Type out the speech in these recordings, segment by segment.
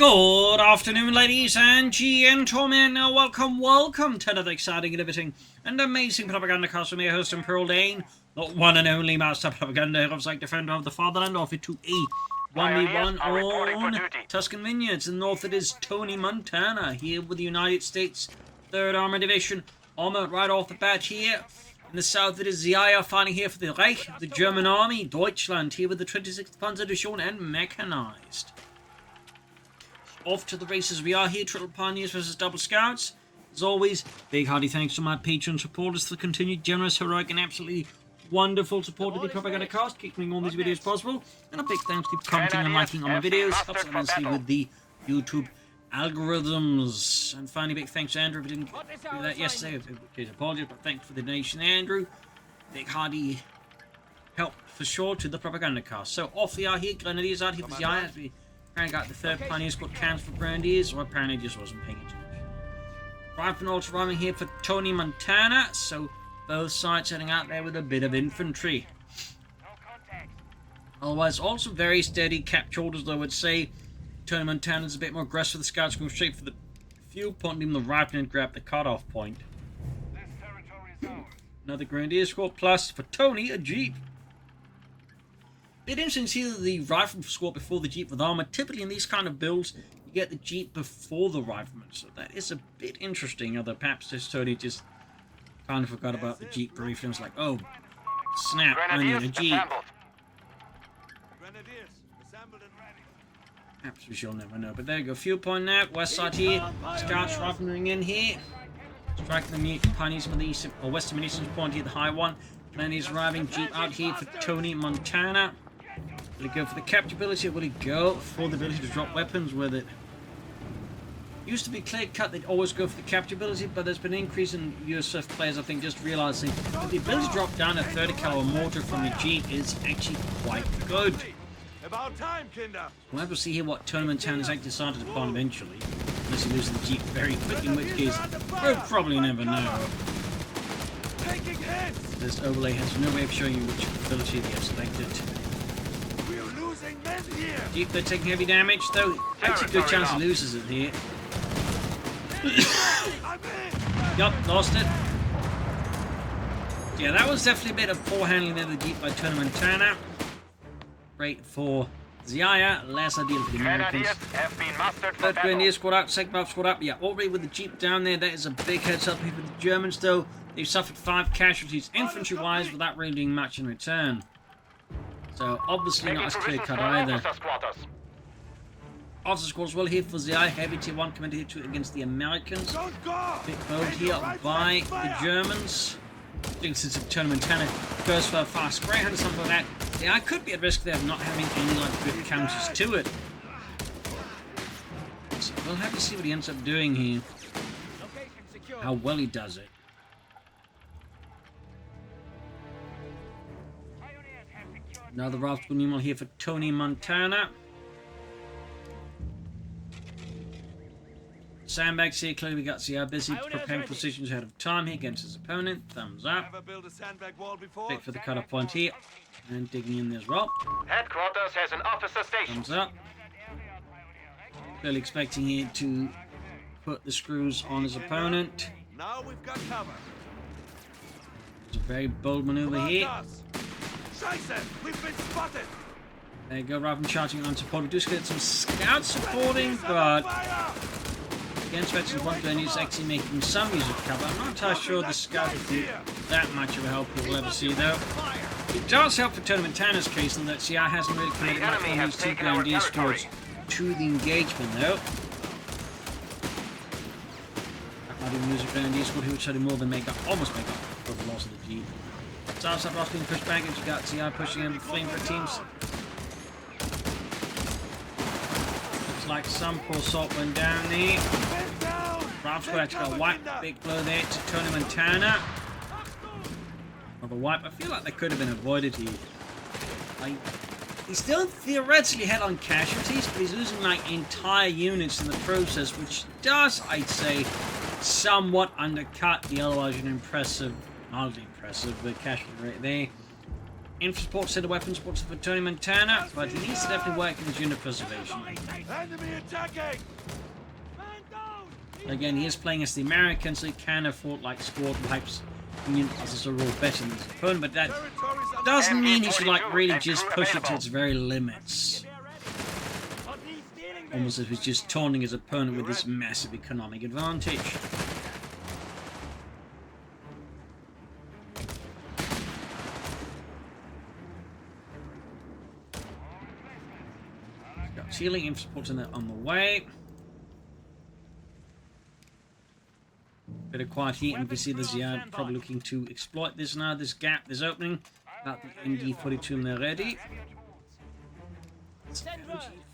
Good afternoon, ladies and gentlemen. Welcome to another exciting, innovating, and amazing Propagandacast from your host, Pearl Dane, the one and only master propaganda like defender of the fatherland, offered to a 1v1 on Tuscan Vineyards. In the north, it is Tonimontana, here with the United States 3rd Armored Division, armored right off the bat here. In the south, it is Xiaya fighting here for the Reich, the German Army, Deutschland, here with the 26th Panzer Division and Mechanized. Off to the races we are here, Triple Pioneers versus Double Scouts. As always, big hearty thanks to my Patreon supporters for the continued generous, heroic, and absolutely wonderful support of the Propagandacast, keeping all these videos possible. And a big thanks to commenting and liking on my videos, helps immensely with the YouTube algorithms. And finally, big thanks to Andrew, if I didn't do that yesterday, I apologize, but thanks for the donation, Andrew. Big hearty help for sure to the Propagandacast. So off we are here, Grenadiers out here for Xiaya, as we apparently got the 3rd Pioneers got cans for Grenadiers, or apparently just wasn't paying attention. Rifle also running here for Tonimontana, so both sides heading out there with a bit of infantry. Otherwise, also very steady capture orders, though I would say. Tonimontana's a bit more aggressive, the scouts going straight for the fuel point, leaving the riflemen grab the cutoff point. Another Grenadier squad, plus for Tony, a Jeep. Bit interesting to see the rifle squad before the Jeep with armor. Typically in these kind of builds, you get the Jeep before the rifleman, so that is a bit interesting. Although perhaps this Tony just kind of forgot about the Jeep briefly and was like, oh, snap, I need a Jeep. Perhaps we shall never know. But there you go, fuel point now, west side here. Scouts riflemen in here. Striking the Pioneers from the east, or western munitions point here, the high one. Plenty's arriving, Jeep out here for Tonimontana. Will he go for the capture ability, or will he go for the ability to drop weapons with it? Used to be clear cut, they'd always go for the capture ability, but there's been an increase in USF players, I think, just realizing that the ability to drop down a 30 caliber mortar from the Jeep is actually quite good. About time, Kinder. We'll have to see here what Tonimontana's actually decided upon eventually. Unless he loses the Jeep very quickly, in which case we'll probably never know. This overlay has no way of showing you which ability they have selected. We're losing men here. Jeep, they're taking heavy damage, though. Actually, good chance he loses it here. Yup, lost it. Yeah, that was definitely a bit of poor handling there, the Jeep by Tonimontana. Great for Xiaya, less ideal for the Americans. 3rd Grenadier squad out, 2nd Buff squad up. Yeah, already with the Jeep down there, that is a big heads up here for the Germans, though. They've suffered 5 casualties infantry-wise without really doing much in return. So, obviously not as clear-cut either. Officer squad as well here for Xiaya, heavy tier 1 commander here to against the Americans. Bit bold here by the Germans. Since Tonimontana goes for a fast greyhound or something like that, yeah, I could be at risk there of not having any like good counters to it. So we'll have to see what he ends up doing here. How well he does it. Another rifle numeral here for Tonimontana. Sandbags here, clearly we got Xiaya busy preparing positions ahead of time here against his opponent. Thumbs up. Pick for the cutoff point here. And digging in there as well. Headquarters has an officer station. Thumbs up. Clearly expecting here to put the screws on his opponent. Now we've got cover. It's a very bold maneuver here. Scheiße, we've been spotted. There you go, rather than charging on support. We do get some scouts supporting, but against veterans, one Grenadier is actually making some use of cover. I'm not entirely sure the scout will be that much of a help we'll ever see, though. It does help for Tonimontana's case, in that Xiaya hasn't really committed much on these 2 Grenadier squads to the engagement, though. I can't even use a Grenadier squad here, which should more than almost make up for the loss of the Jeep. Starts up, being pushed back, and you got Xiaya pushing in the flamethrower teams. Looks like some poor salt went down there. Ralph squad actually got a wipe, big blow there to Tonimontana. Of a wipe. I feel like that could have been avoided here. Like, he still theoretically had on casualties, but he's losing like entire units in the process, which does, I'd say, somewhat undercut the otherwise an impressive, mildly impressive, casualty rate there. infantry support, set of weapons support for Tonimontana, but he needs to definitely work in his unit preservation. Enemy attacking! Again, he is playing as the Americans, so he can afford like squad types units are all better than his opponent, but that doesn't mean he should like really just push it to its very limits. Almost as if he's just taunting his opponent with this massive economic advantage. Got healing infantry supports in there on the way. Bit of quiet here, and you can see the Xiaya probably looking to exploit this now, this gap, this opening. Got the MG42 in there ready.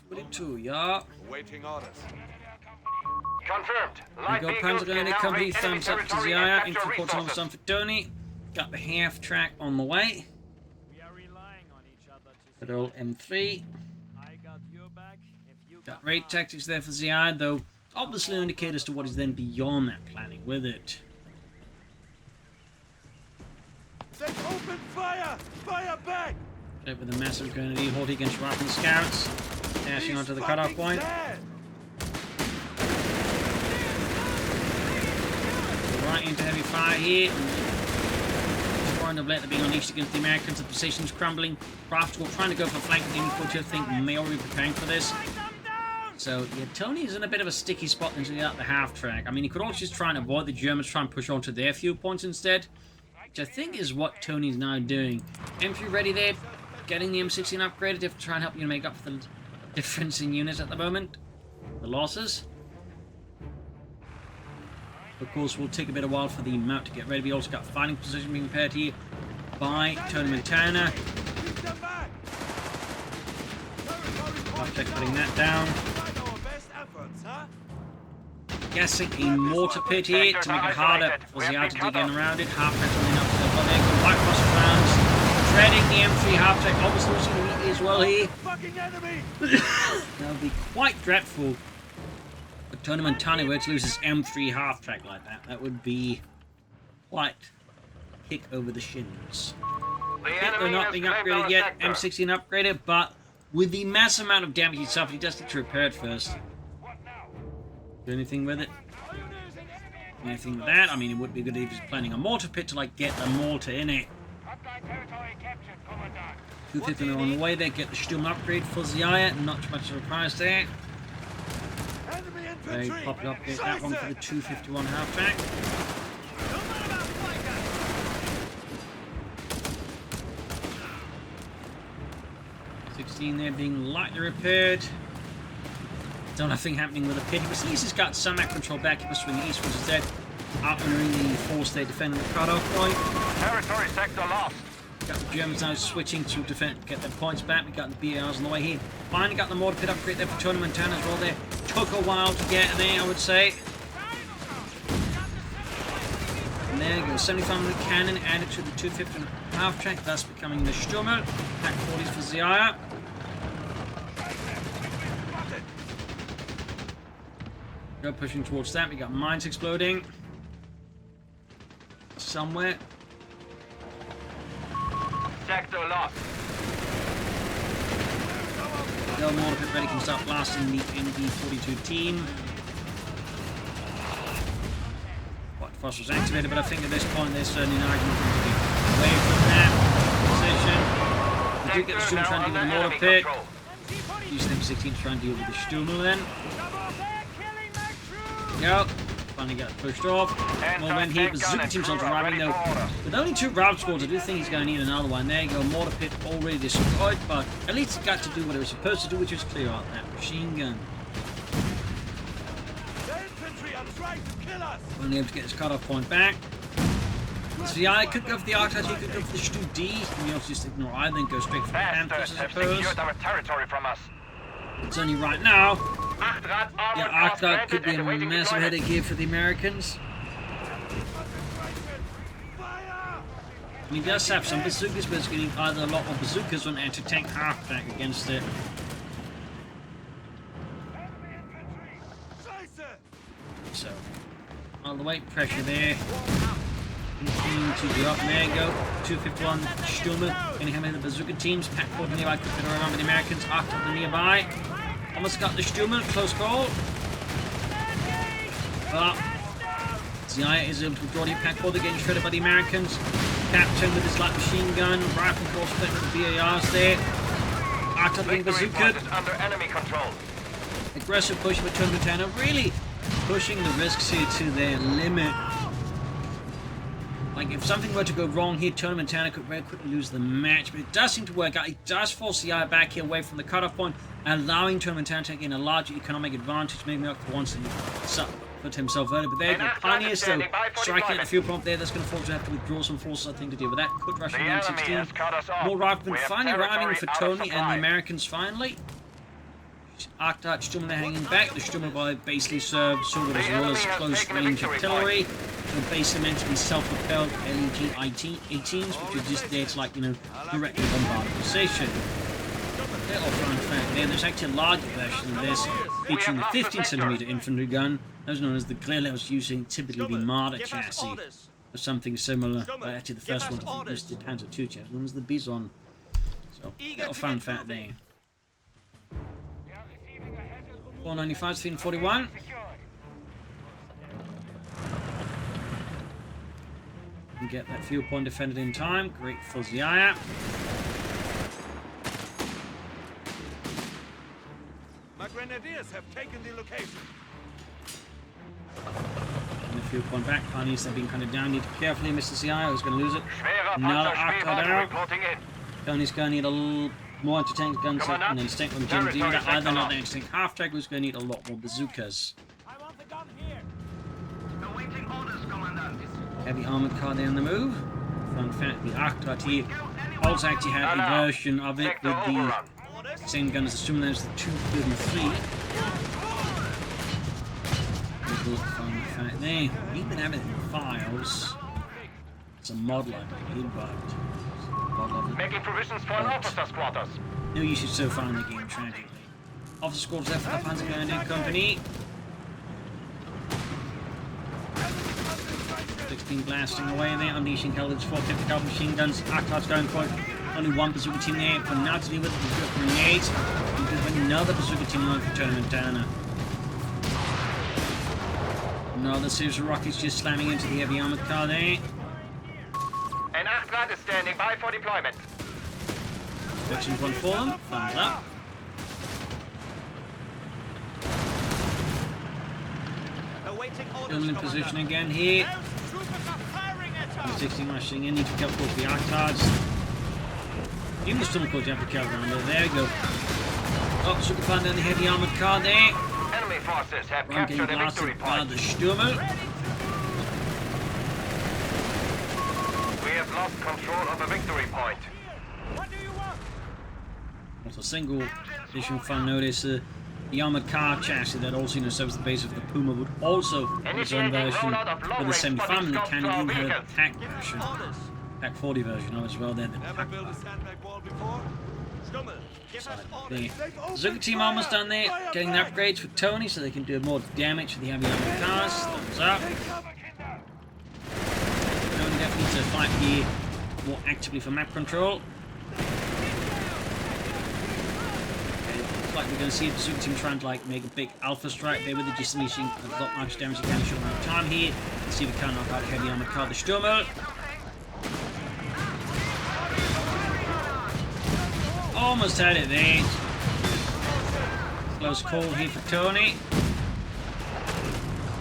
42, yeah. Waiting orders. Confirmed. There you go, Panzergrenadier Company, thumbs up to Xiaya, infantry supports on some for Tony. Got the half track on the way. Good old M3. Got raid tactics there for Xiaya, though obviously no indicator as to what is then beyond that planning with it. Then open fire! Fire back! With a massive grenadier horde against Rapid Scouts. Dashing onto the cutoff point. Right into heavy fire here. Foreign of Blade being unleashed against the Americans. The position's crumbling. Craft will trying to go for flank. The Unit I think may already be preparing for this. So yeah, Tony's in a bit of a sticky spot until he got the half track. I mean, he could also just try and avoid the Germans, try and push onto their fuel points instead, which I think is what Tony's now doing. M3 ready there, getting the M16 upgraded to try and help you make up for the difference in units at the moment, the losses. Of course, will take a bit of while for the mount to get ready. We also got fighting position being prepared here by Tonimontana. After putting that down. Guessing a mortar pit here to make it harder for Xiaya to dig in around it. Half track coming up to the body. White cross rounds. Treading the M3 half track. Obviously losing the meat as well here. That would be quite dreadful. But Tonimontana were to lose his M3 half track like that. That would be quite a kick over the shins. They're not being upgraded yet. M16 upgraded, but with the massive amount of damage he suffered, he does need to repair it first. Do anything with it? Anything with that? I mean, it would be good if he was planning a mortar pit to, like, get the mortar in it. 250 on the way there, get the Sturm upgrade for Xiaya. Not too much of a price there. They pop it up, get that one for the 251 half track. There being lightly repaired. Still nothing happening with the pit. But at least he's got some map control back. He was swinging eastwards instead. Outmaneuvering the force there defending the cutoff point. Territory sector lost. Got the Germans now switching to defend, get their points back. We got the BRs on the way here. Finally got the mortar pit upgrade there for Tonimontana as well there. Took a while to get there, I would say. And there goes 75mm cannon added to the 250 half track, thus becoming the Sturmer. Pack 40s for Xiaya. Go pushing towards that. We got mines exploding somewhere. Sector lost. The mortar pit ready can start blasting the MD42 team. What force was activated, but I think at this point there's certainly an argument for him to be away from that position. We do get the Sturm trying to deal with the mortar pit. Use the M16 to try and deal with the Sturmer then. Go. Finally got pushed off. Well, when he bazookas himself arriving though, with only 2 route squads, I do think he's going to need another one. There you go, mortar pit already destroyed, but at least it got to do what it was supposed to do, which was clear out that machine gun. Only able to get his cutoff point back. So yeah, I could go for the Arctic, he could go for the Stu D. And we also just ignore either and go straight for the Panthers, I suppose. Our territory from us. It's only right now. Yeah, Arctic could be a massive headache here for the Americans. He does have some bazookas, but it's getting either a lot more bazookas or an anti-tank half-track against it. So, all the way, pressure there. Continuing to go up. There you go. 251 Sturmer. Getting him in the bazooka teams. Pack forward nearby. Quickly around with the Americans. Arced up the nearby. Almost got the Sturmer. Close call. But Xiaya is able to withdraw the pack forward. Getting shredded by the Americans. Captain with his light machine gun. Rifle cross split with the BARs there. Arced up the bazooka. Under enemy control. Aggressive push with Tonimontana. Really pushing the risks here to their limit. Like, if something were to go wrong here, Tonimontana could very quickly lose the match, but it does seem to work out. It does force Xiaya back here away from the cutoff point, allowing Tonimontana to gain a large economic advantage, making up for once and put himself early. But there you go. Pioneers, though, striking at the fuel pump there. That's going to force him to have to withdraw some forces, I think, to deal with that. Quick rush from M16. More riflemen finally arriving for Tony and the Americans finally. Arced out Sturmer hanging back. The Sturmer by basically served sort of as well as close range artillery. They're basically meant to be self-propelled LEG 18s, which are just there to, like, you know, directly bombard the position. Little fun fact there, there's actually a larger version of this featuring the 15cm infantry gun, those known as the Glare that was using typically the Marder chassis, or something similar. But actually, the first one was the Panzer II chassis, one was the Bison. So, little fun fact there. 495 to 41. And get that fuel point defended in time. Great for Xiaya. My grenadiers have taken the location. And the fuel point back. Pioneers have been kind of down. Need to carefully, Mr. Xiaya. Who's going to lose it? Another arc down. Tony's going to need a little more anti-tank guns and then stink from Jim do that. Either not the anti-tank half-tank who's going to need a lot more bazookas. I want the gun here. Awaiting orders, Commandant. Heavy armored car there on the move. Fun fact, the Arctic also actually had a version of it with the same gun as the Sturmer, there's the 233. Little fun fact there. We've been having it in files. It's a model I believe, but Making provisions for an officer's quarters. no usage so far in the game, tragically. Officer squads left for the Panzer Grenadier Company. 16 blasting away there, unleashing Calvin's 450 caliber machine guns. Arctar's going for it. Only one bazooka team there for now to deal with. We've got grenades. We've got another bazooka team on for Tonimontana. Another series of rockets just slamming into the heavy armored car there. An Arctar is standing by for deployment. Section's one for them. Thumbs up. Still in position again here. 16 rushing in. Need to be careful with the Arctards. Even the Storm Coach have to carry around there. There we go. Oh, super fun down the heavy armored car there. Enemy forces have Run getting captured a victory blasted by point. the Sturmer. We have lost control of a victory point. What do you want? Also, single additional fun notice. The armored car chassis that also serves the base of the Puma would also have its own version with the 75 and the Canadian had a TAC version. TAC 40 version of it as well there. The Ever built a sandbag wall before? Stummel, give us orders. the Zuka team almost done there, getting the upgrades for Tony so they can do more damage to the heavy armored cars. Thumbs up. Tony definitely needs to fight here more actively for map control. Like we're going to see the Zuka team trying to like make a big alpha strike there with the just unleashing a lot much damage again in a short amount of time here. Let's see if we can knock out the heavy armored car, the Sturmer. Almost had it there. Close call here for Tony.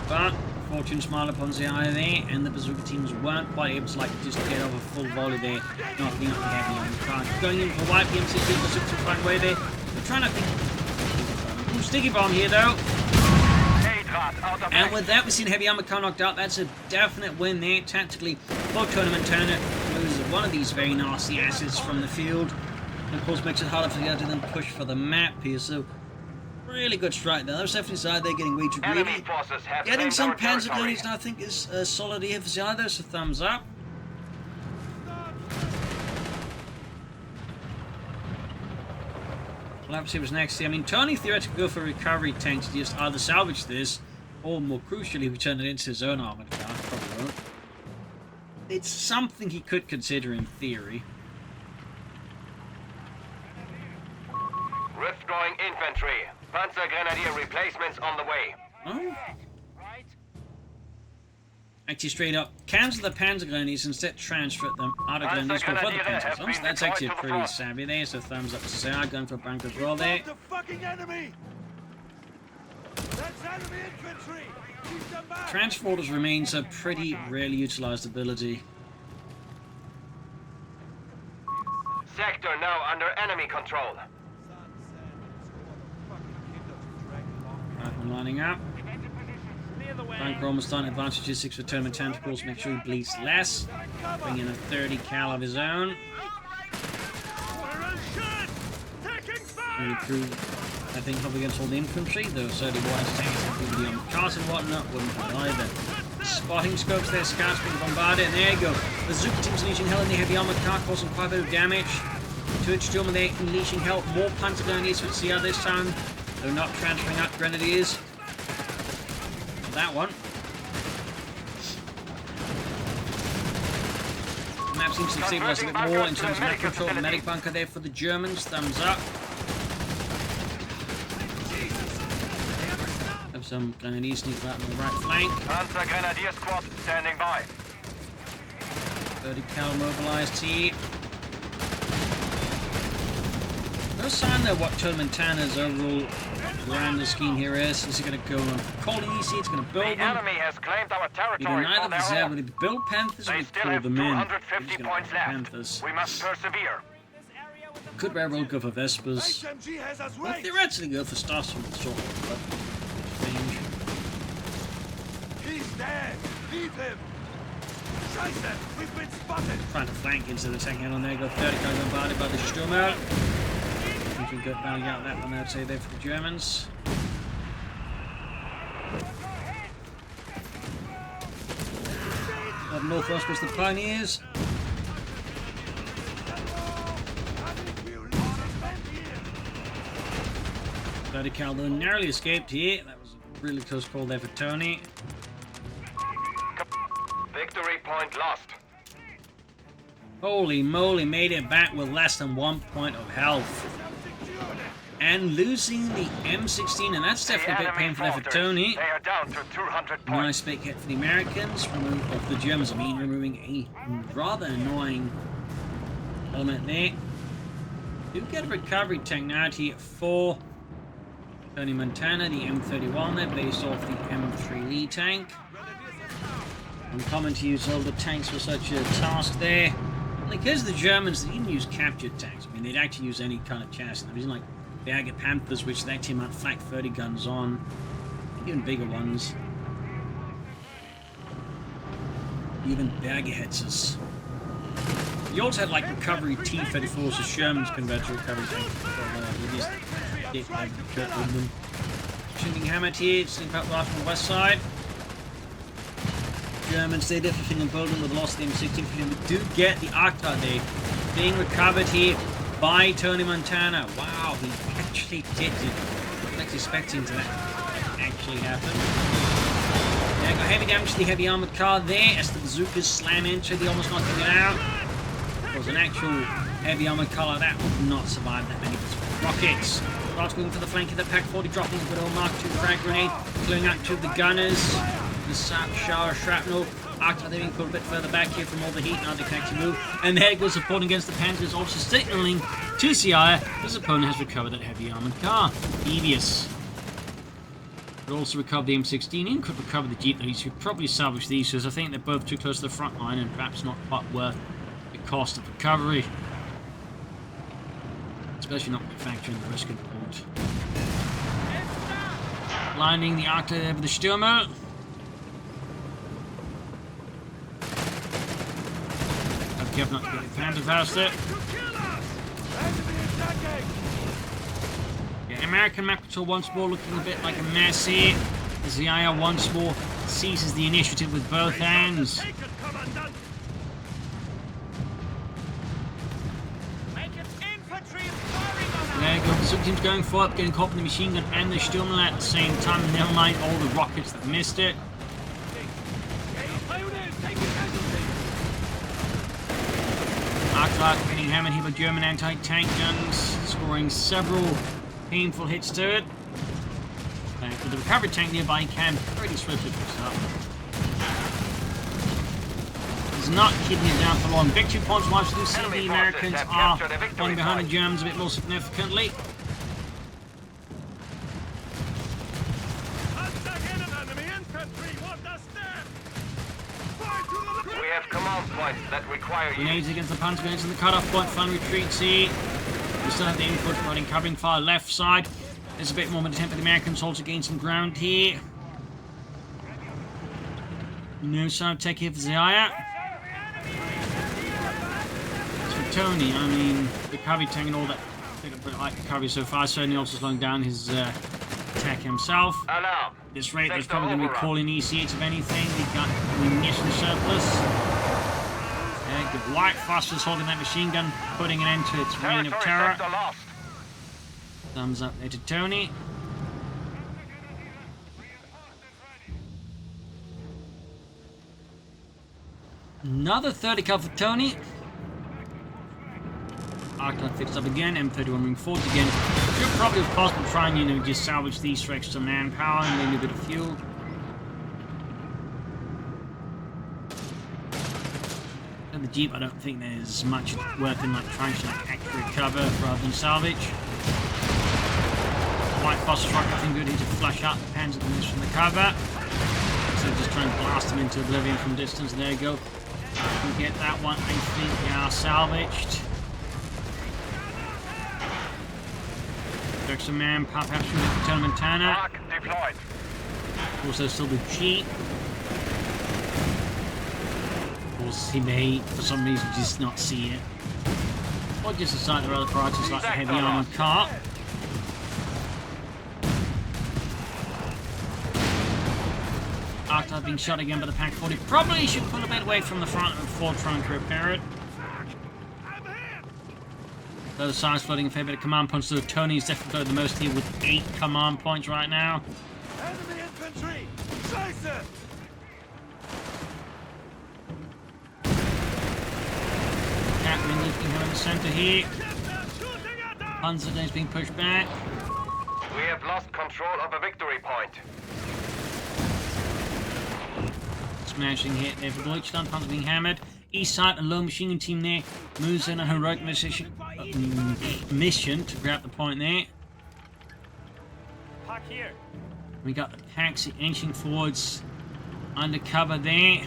But fortune smiled upon Xiaya there, and the bazooka teams weren't quite able to like just get over full volley there, knocking out the heavy armored car. Going in for a white PMC, the bazooka teams find way there. We're trying to think. Ooh, sticky bomb here though. And with that, we've seen heavy armored car knocked out. That's a definite win there tactically for Tonimontana. Loses one of these very nasty assets from the field. And of course makes it harder for the other to then push for the map here. So really good strike there. There's definitely side there getting way too greedy. Getting some Panzer Grenadiers now I think is a solid here for Xiaya, so thumbs up. We'll have to see what's next here. I mean, Tony theoretically could go for recovery tanks to just either salvage this, or more crucially, we turn it into his own armored car. Probably won't. It's something he could consider in theory. Withdrawing infantry. Panzer Grenadier replacements on the way. Oh. Actually, straight up, cancel the Panzer Grenadiers, instead transfer them out of Grenadiers for further Panzer. So that's actually pretty savvy there, so thumbs up to Xiaya, going for a bunker as well there. The fucking enemy! That's enemy infantry! Keep them back! Transporters remains a pretty rarely utilized ability. Sector now under enemy control. Right, we're lining up. Bunker almost done. Advantages 6 for Tonimontana tacticals. Make sure he bleeds less. Bring in a 30 cal of his own. Through, I think, up against all the infantry. Though so the wise tanks will be on cars and whatnot. Wouldn't hurt either. Spotting scopes there. Scouts being bombarded. And there you go. The Zuka team's unleashing hell in the heavy armored car, causing quite a bit of damage. To its German there, unleashing hell. More Panzer Grenadiers for Xiaya this time. They're not transferring out Grenadiers. That one. The map seems to stabilize a bit more in terms of map control. The medic bunker there for the Germans. Thumbs up. Have some Grenadiers sneak out on the right flank. Panzer Grenadier squad standing by. 30 cal mobilized here. No sign though what Tonimontana's overall grand scheme here is. Is it going to go on colonies? It's going to build them. The enemy has claimed our territory. Neither of the ability to build Panthers or They to still pull have them in. 250 points left. Panthers. We must persevere. Could very well go for Vespers. HMG has us Well, right! theoretically go for Starstorm sort of, but strange. He's dead! Leave him! Scheiße! We've been spotted! Trying to flank instead of taking it on there. Go 30 cal bombarded by the Sturmer. I think we got value out of that one, I'd say, there for the Germans. Up northwest was the Pioneers. Bloody Cal though narrowly escaped here. That was a really close call there for Tony. Victory point lost. Holy moly, made it back with less than 1 point of health. And losing the M16, and that's definitely a bit painful there for Tony. They are down to 200 points. Nice big hit for the Americans, of the Germans, I mean, removing a rather annoying element there. Do get a recovery tank now here for Tonimontana, the M31 there, based off the M3 Lee tank. Uncommon to use all the tanks for such a task there. Because the Germans, they didn't use captured tanks. I mean, they'd actually use any kind of chassis. They're using like Berger Panthers, which they actually might flak 30 guns on. Even bigger ones. Even Berger Hetzers. You also had like recovery T-34s, so Sherman's converted to recovery tanks. We just did like them. Shooting hammered here, sneak up last from the west side. Germans, they definitely in Poland with the loss of the M16. We do get the Arcta there being recovered here by Tonimontana. Wow, he actually did it. I was expecting that actually happen. Yeah, got heavy damage to the heavy armored car there as the bazookas slam into it, almost knocking it out. Of course, an actual heavy armored car like that would not survive that many rockets. Rockets moving to the flank of the Pack 40, dropping a good old Mark II frag grenade, clearing out to the gunners. The shower shrapnel. Arcta being pulled a bit further back here from all the heat. Now they can actually move. And there goes the opponent against the Panthers, also signaling to Xiaya. His opponent has recovered that heavy armored car. Devious. Could also recover the M16 and could recover the Jeep. He should probably salvage these because I think they're both too close to the front line and perhaps not quite worth the cost of recovery. Especially not factoring the risk involved. Blinding the Arcta there with the Stürmer. Careful not to get the Panther faster. Yeah, American map control once more looking a bit like a mess here. Xiaya once more seizes the initiative with both hands. There you go, the Zug team's going for it, getting caught in the machine gun and the Sturmler at the same time. Never mind all the rockets that missed it. Artillery getting hammered here by German anti-tank guns, scoring several painful hits to it. With the recovery tank nearby, he can pretty swiftly push up. He's not keeping it down for long. Victory points wise, we do see the Americans are falling behind the Germans a bit more significantly. We have command points that require you. Grenades against the panzer grenades in the cut-off point. Fun retreats here. We still have the input running covering fire left side. There's a bit more of an attempt for the Americans also gain some ground here. No sign of tech here for Xiaya. As for Tony, I mean, the recovery tank and all that. I think I like recovery so far. Certainly also slowing down his tech himself. Alarm. At this rate, there's probably going to be calling EC8 of anything. We've got munition surplus. Good white phosphorus holding that machine gun, putting an end to its reign of terror. Thumbs up there to Tony. Another 30 kill for Tony. Arclight fixed up again, M31 moving forward again. Should probably, if possible, try and, you know, just salvage these for extra manpower and maybe a bit of fuel. And the Jeep, I don't think there's much worth in like trying to like accurate cover rather than salvage. White phosphorus rocket, I think good here to flush out the panzer grenades from the cover. So just try and blast them into oblivion from distance. There you go. We can get that one, I think, salvaged. Extra manpower, perhaps from the Tonimontana. Deployed. Also, still the Jeep. Of course, he may, for some reason, just not see it. Or just decide there are other priorities like the heavy armoured car. After being shot again by the Pack 40, probably should pull a bit away from the front before trying to repair it. Those sides floating a fair bit of command points, so Tony's definitely got the most here with 8 command points right now. Enemy infantry! Xiaya! Catwin lifting him in the centre here. Panzer is being pushed back. We have lost control of a victory point. Smashing hit there for Deutschland, Panzer being hammered. East side, a low machine gun team there moves in a heroic mission to grab the point there. Pack here. We got the Paxi inching forwards undercover there.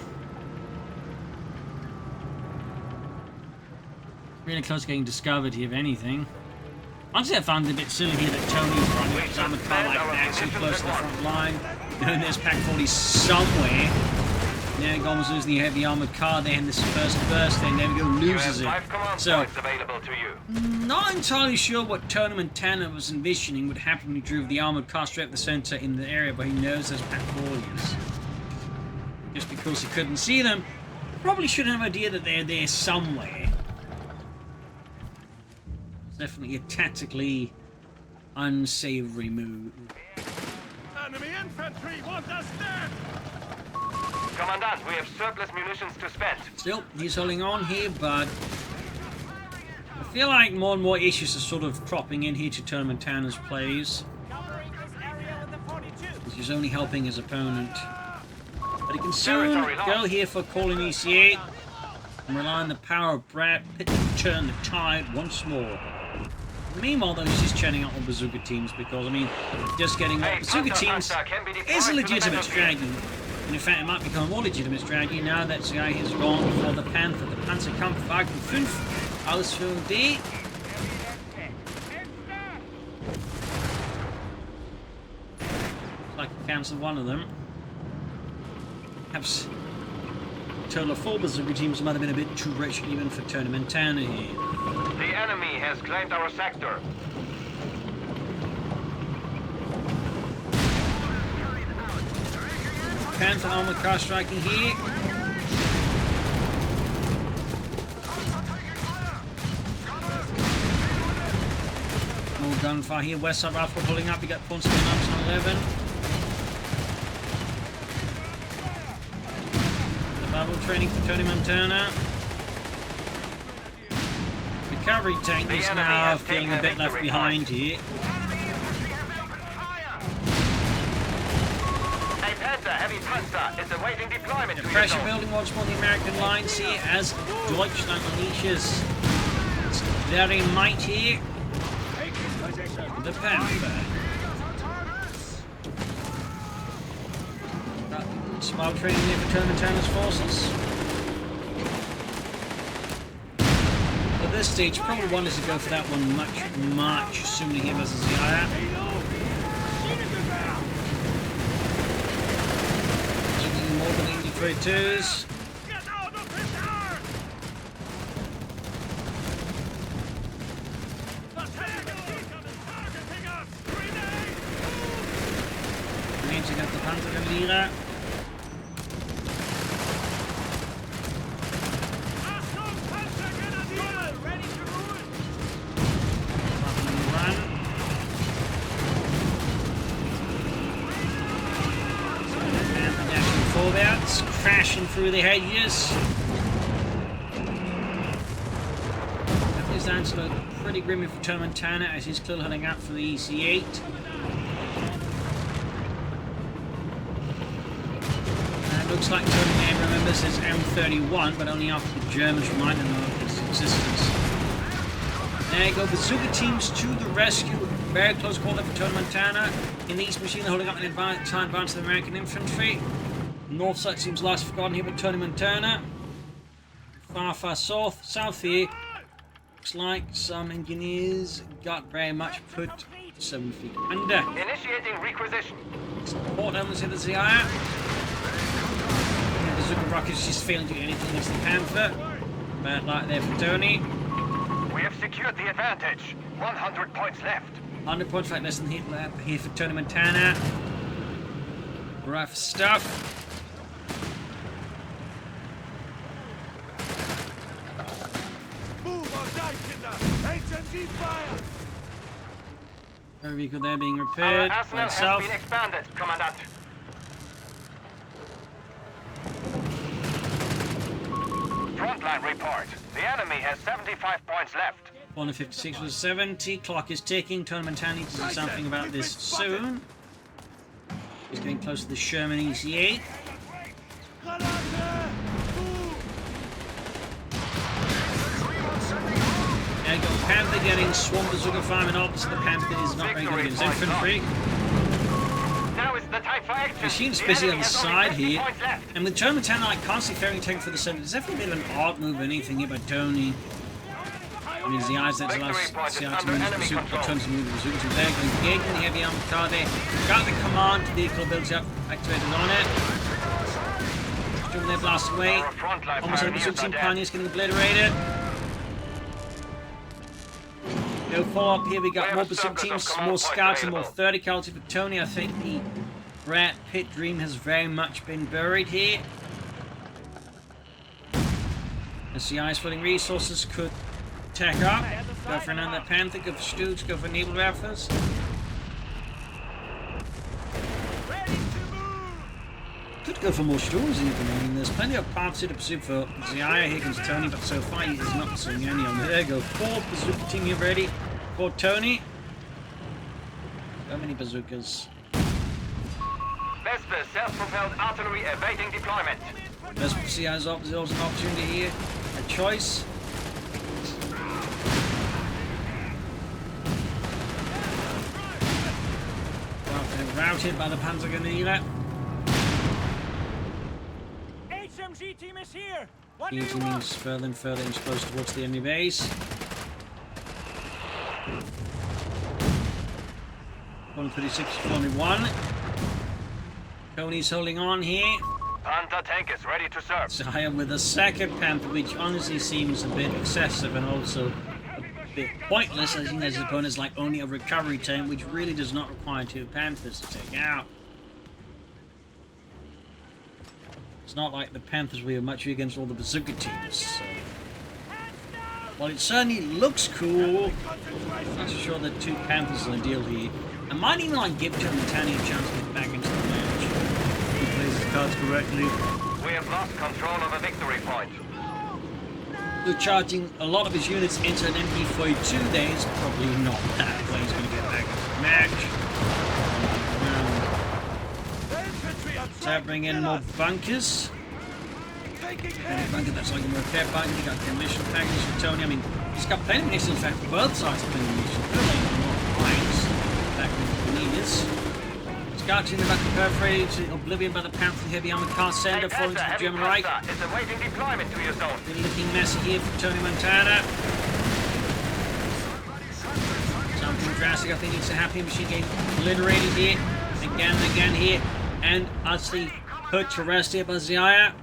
Really close to getting discovered here, if anything. Honestly, I found it a bit silly here that Tony's running up his armored car like that, so close to the front line. And there's Pack 40 somewhere. There Gomes losing the heavy armored car there in this first burst, then there we go, loses it. So, not entirely sure what Tonimontana was envisioning would happen when he drove the armored car straight up the center in the area, but he knows there's Pack 40s. Just because he couldn't see them, probably should have an idea that they're there somewhere. It's definitely a tactically unsavory move. Enemy infantry want us dead! Commandant, we have surplus munitions to spend. Still, he's holding on here, but I feel like more and more issues are sort of cropping in here to Tonimontana's plays. He's only helping his opponent. But he can soon go here for calling EC8 and rely on the power of Brad Pitt to turn the tide once more. Meanwhile, though, he's just churning out all bazooka teams because, I mean, just getting bazooka teams is a legitimate strategy. And in fact, it might become a more legitimate strategy now that Xiaya has gone for the Panther. The Panzerkampfwagen 5, alles für D. Looks like he cancelled one of them. Perhaps a total of 4 bazooka teams might have been a bit too rich even for Tonimontana here. The enemy has claimed our sector. Panther armored car striking here. More gunfire here. West side rifle pulling up. You got points on 11. The bubble training for Tonimontana. cavalry tank is now feeling a bit left behind here. A Panther heavy panzer is awaiting deployment to your Pressure zone. building once more the American lines here as Deutschland unleashes its very might here. The Panther. Small training here for Tonimontana's forces. At this stage, probably wanted to go for that one much sooner here versus Xiaya. Taking more than 83 twos. Remains against the Panzergrenadier. Crashing through the hedges. That sounds look pretty grimmy for Tonimontana as he's clearly heading out for the EC8. Looks like Tonimontana remembers his M31, but only after the Germans reminded him of his existence. There you go, bazooka teams to the rescue. Very close call there for Tonimontana. In the East Machine, they're holding up an advance of the American infantry. North side seems last forgotten here with Tonimontana. Far south here. Looks like some engineers got very much put 7 feet under. Initiating requisition. Support elements in the Xiaya. The bazooka rockets just failing to do anything against the Panther. Bad luck there for Tony. We have secured the advantage. 100 points left. 100 points, like less than hit left here for Tonimontana. Rough stuff. HMG fire! Very vehicle there being Our repaired by arsenal has itself. been expanded, Commandant. Frontline report. The enemy has 75 points left. 156 was 70. Clock is ticking. Tonimontana needs to do something about this soon. He's getting close to the Sherman EC8. There you go. Panther getting Swamp Bazooka firing opposite. The Panther is not very good against infantry. Now is the time for action. Machine's The busy enemy on the has only side 50 here. points left. And with Tonimontana like constantly fairing tank for the center, there's definitely a bit of an art move or anything here by Tony. I mean, the eyes that's the last CR to move the bazooka, turns to move the bazooka to there, engaging the heavy armored car there. Got the command vehicle ability up, activated on it. Driven there, blast away. Our frontline Almost had the pioneers bazooka are team dead. pioneers getting obliterated. No follow up here, we got more bazooka teams, more scouts, and more 30 casualty for Tony. I think the Rat Pit Dream has very much been buried here. As the eyes flooding resources could tech up. Go for another Panther, go for Stooge, go for Naval Raffers. Could go for more Stooges even. I mean, there's plenty of paths here to pursue for Xiaya. Here comes Tony, but so far he is not pursuing any on there. There you go. 4 bazooka team here ready for Tony. So many bazookas. Vesper self-propelled artillery awaiting deployment. Best for Xiaya's there's also an opportunity here. A choice. Well, they're routed by the Panzergrenadier. HMG team is here. What do Team you want? moves further and further inch close towards the enemy base. 136 to 41. Tony's holding on here. Panther tank is ready to serve. Xiaya with a second Panther, which honestly seems a bit excessive and also a bit pointless, as his opponent's like only a recovery tank, which really does not require 2 Panthers to take out. It's not like the Panthers we are much against all the bazooka teams. So. While it certainly looks cool, I'm not so sure that 2 Panthers are the deal here. I might even like give Tonimontana a chance to get back into the match. If he plays his cards correctly. We have lost control of a victory point. So charging a lot of his units into an MP42 there is probably not that way he's going to get back into the match. So bring in more bunkers. Any bunker that's like a repair bunker, you got demolition packages for Tony. I mean, he's got plenty of munitions, in fact, both sides of the munitions. Back with the leaders. Scouts in the back of perforated to oblivion by the Panther heavy armored car sender falling to the German right. Is awaiting deployment to your zone. Bit looking messy here for Tonimontana. Something drastic I think needs to happen. Machine getting obliterated here. Again and again here. And utterly put to rest here by Xiaya.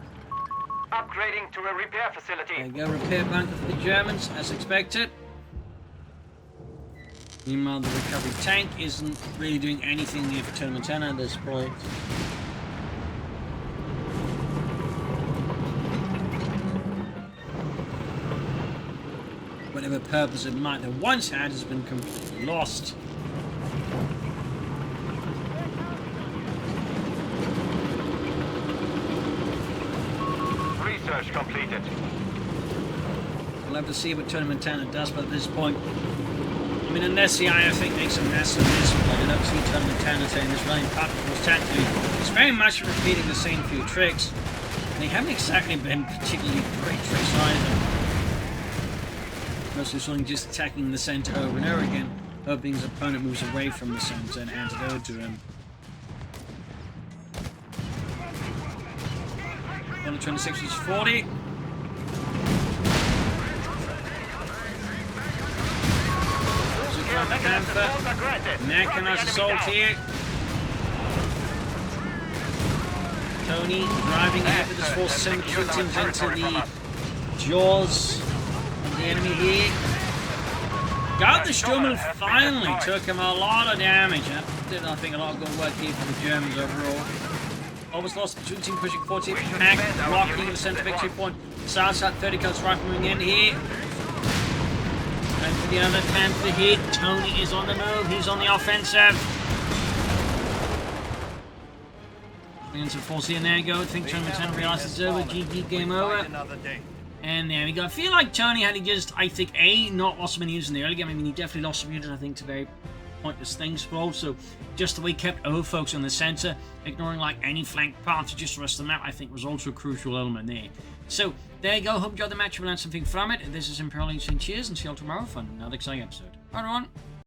Upgrading to a repair facility. There you go, repair bunker for the Germans, as expected. Meanwhile, the recovery tank isn't really doing anything here for Tonimontana at this point. Whatever purpose it might have once had has been completely lost. Research completed. We'll have to see what Tonimontana does, but at this point, I mean, unless the I think makes a mess of this one, I don't see Tonimontana saying this running part was tactically. It's very much repeating the same few tricks. And they haven't exactly been particularly great tricks either. Mostly sort of just attacking the center over and over again, hoping his opponent moves away from the center and hands it over to him. 126 is 40. Mechanized assault here. Tony driving ahead with his force centuries into the jaws of the enemy here. Got the Sturm finally took him a lot of damage. Did I think a lot of good work here for the Germans overall. Almost lost the team pushing 40 back, blocking the center victory point. Southside 30 coast rifle moving in here. And for the other Panther hit, Tony is on the move, he's on the offensive. Bringing some force here, and there you go. I think Tonimontana realizes it's over, GG, game over. And there we go. I feel like Tony had just, I think, not lost some units in the early game. I mean, he definitely lost some units, I think, to very pointless things, but also just the way he kept overfocus on the center, ignoring like any flank paths, just the rest of the map, I think was also a crucial element there. So there you go. Hope you enjoyed the match. We learned something from it. This is Imperial Legion. Cheers, and see you all tomorrow for another exciting episode. Bye everyone.